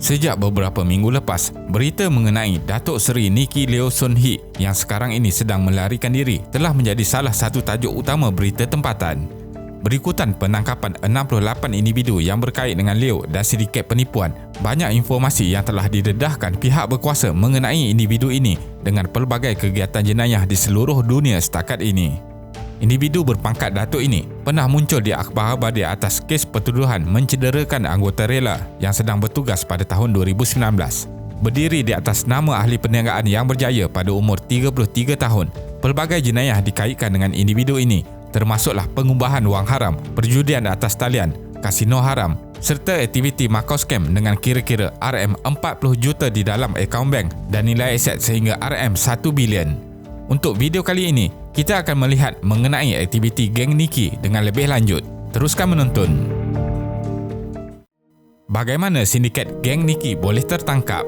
Sejak beberapa minggu lepas, berita mengenai Datuk Seri Nicky Leo Soon Hee yang sekarang ini sedang melarikan diri telah menjadi salah satu tajuk utama berita tempatan. Berikutan penangkapan 68 individu yang berkait dengan Leo dan sindiket penipuan, banyak informasi yang telah didedahkan pihak berkuasa mengenai individu ini dengan pelbagai kegiatan jenayah di seluruh dunia setakat ini. Individu berpangkat Datuk ini pernah muncul di akhbar-akhbar di atas kes pertuduhan mencederakan anggota rela yang sedang bertugas pada tahun 2019. Berdiri di atas nama ahli perniagaan yang berjaya pada umur 33 tahun, pelbagai jenayah dikaitkan dengan individu ini, termasuklah pengubahan wang haram, perjudian atas talian, kasino haram, serta aktiviti Macau scam dengan kira-kira RM40 juta di dalam akaun bank dan nilai aset sehingga RM1 bilion. Untuk video kali ini, kita akan melihat mengenai aktiviti geng Nicky dengan lebih lanjut. Teruskan menonton. Bagaimana sindiket geng Nicky boleh tertangkap?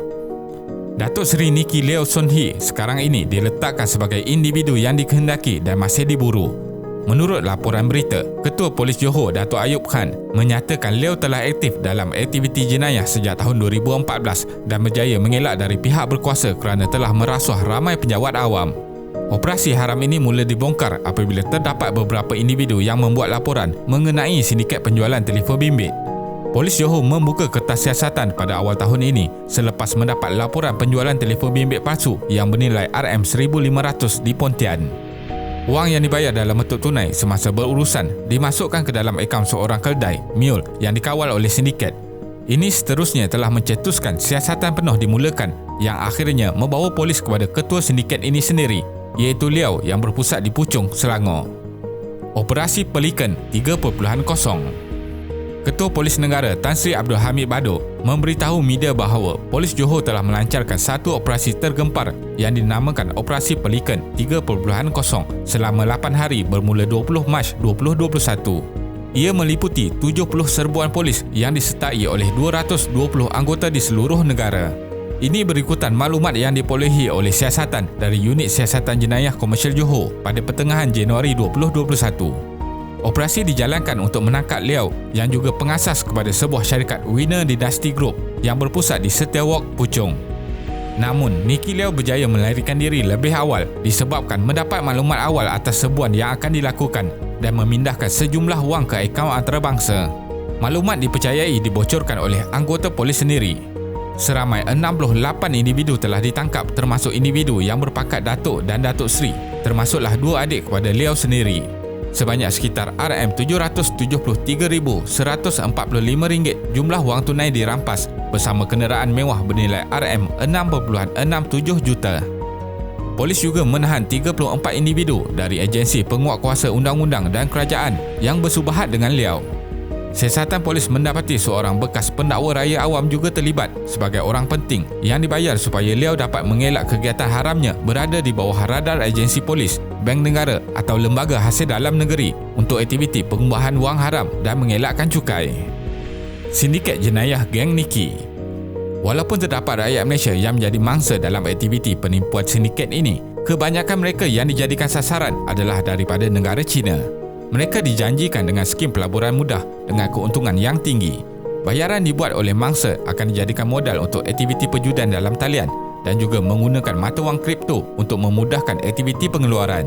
Datuk Seri Nicky Leo Soon Hee sekarang ini diletakkan sebagai individu yang dikehendaki dan masih diburu. Menurut laporan berita, Ketua Polis Johor Datuk Ayub Khan menyatakan Leo telah aktif dalam aktiviti jenayah sejak tahun 2014 dan berjaya mengelak dari pihak berkuasa kerana telah merasuah ramai penjawat awam. Operasi haram ini mula dibongkar apabila terdapat beberapa individu yang membuat laporan mengenai sindiket penjualan telefon bimbit. Polis Johor membuka kertas siasatan pada awal tahun ini selepas mendapat laporan penjualan telefon bimbit palsu yang bernilai RM1,500 di Pontian. Wang yang dibayar dalam bentuk tunai semasa berurusan dimasukkan ke dalam akaun seorang keldai, Mule, yang dikawal oleh sindiket. Ini seterusnya telah mencetuskan siasatan penuh dimulakan yang akhirnya membawa polis kepada ketua sindiket ini sendiri, iaitu Leo yang berpusat di Puchong, Selangor. Operasi Pelikan 3.0. Ketua Polis Negara Tan Sri Abdul Hamid Bado memberitahu media bahawa Polis Johor telah melancarkan satu operasi tergempar yang dinamakan Operasi Pelikan 3.0 selama 8 hari bermula 20 Mac 2021. Ia meliputi 70 serbuan polis yang disertai oleh 220 anggota di seluruh negara. Ini berikutan maklumat yang diperolehi oleh siasatan dari Unit Siasatan Jenayah Komersial Johor pada pertengahan Januari 2021. Operasi dijalankan untuk menangkap Leo yang juga pengasas kepada sebuah syarikat Winner Dynasty Group yang berpusat di Setiawak, Puchong. Namun, Nicky Leo berjaya melarikan diri lebih awal disebabkan mendapat maklumat awal atas serbuan yang akan dilakukan dan memindahkan sejumlah wang ke akaun antarabangsa. Maklumat dipercayai dibocorkan oleh anggota polis sendiri. Seramai 68 individu telah ditangkap termasuk individu yang berpangkat Datuk dan Datuk Seri, termasuklah dua adik kepada Leo sendiri. Sebanyak sekitar RM773,145 jumlah wang tunai dirampas bersama kenderaan mewah bernilai RM6.67 juta. Polis juga menahan 34 individu dari agensi penguatkuasa undang-undang dan kerajaan yang bersubahat dengan Leo. Siasatan polis mendapati seorang bekas pendakwa raya awam juga terlibat sebagai orang penting yang dibayar supaya Leo dapat mengelak kegiatan haramnya berada di bawah radar agensi polis, bank negara atau lembaga hasil dalam negeri untuk aktiviti pengubahan wang haram dan mengelakkan cukai. Sindiket jenayah geng Nicky. Walaupun terdapat rakyat Malaysia yang menjadi mangsa dalam aktiviti penipuan sindiket ini, kebanyakan mereka yang dijadikan sasaran adalah daripada negara China. Mereka dijanjikan dengan skim pelaburan mudah dengan keuntungan yang tinggi. Bayaran dibuat oleh mangsa akan dijadikan modal untuk aktiviti perjudian dalam talian dan juga menggunakan mata wang kripto untuk memudahkan aktiviti pengeluaran.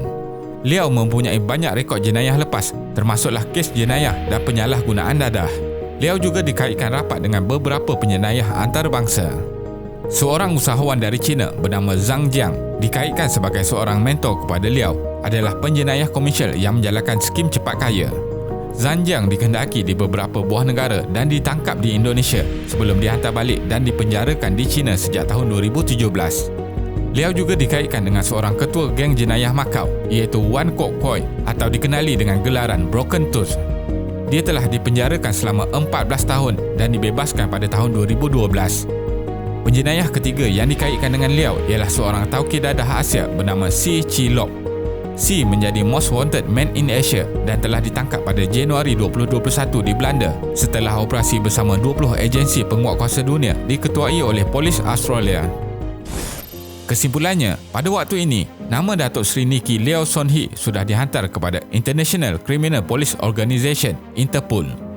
Leo mempunyai banyak rekod jenayah lepas, termasuklah kes jenayah dan penyalahgunaan dadah. Leo juga dikaitkan rapat dengan beberapa penjenayah antarabangsa. Seorang usahawan dari China bernama Zhang Jiang dikaitkan sebagai seorang mentor kepada Leo adalah penjenayah komersial yang menjalankan skim cepat kaya. Zhang Jiang dikehendaki di beberapa buah negara dan ditangkap di Indonesia sebelum dihantar balik dan dipenjarakan di China sejak tahun 2017. Leo juga dikaitkan dengan seorang ketua geng jenayah Macau iaitu Wan Kok Koi atau dikenali dengan gelaran Broken Tooth. Dia telah dipenjarakan selama 14 tahun dan dibebaskan pada tahun 2012. Penjenayah ketiga yang dikaitkan dengan Leo ialah seorang tauke dadah Asia bernama Si Chi Lok. Si menjadi most wanted man in Asia dan telah ditangkap pada Januari 2021 di Belanda setelah operasi bersama 20 agensi penguatkuasa dunia diketuai oleh polis Australia. Kesimpulannya, pada waktu ini, nama Datuk Seri Nicky Leo Soon Hee sudah dihantar kepada International Criminal Police Organisation, Interpol.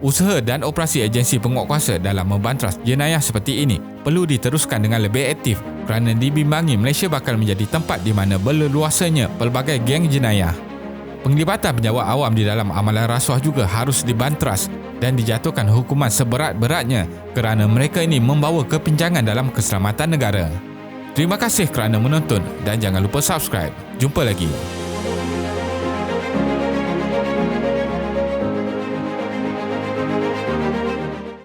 Usaha dan operasi agensi penguatkuasa dalam membanteras jenayah seperti ini perlu diteruskan dengan lebih aktif kerana dibimbangi Malaysia bakal menjadi tempat di mana berleluasanya pelbagai geng jenayah. Penglibatan penjawat awam di dalam amalan rasuah juga harus dibanteras dan dijatuhkan hukuman seberat-beratnya kerana mereka ini membawa kepinjangan dalam keselamatan negara. Terima kasih kerana menonton dan jangan lupa subscribe. Jumpa lagi.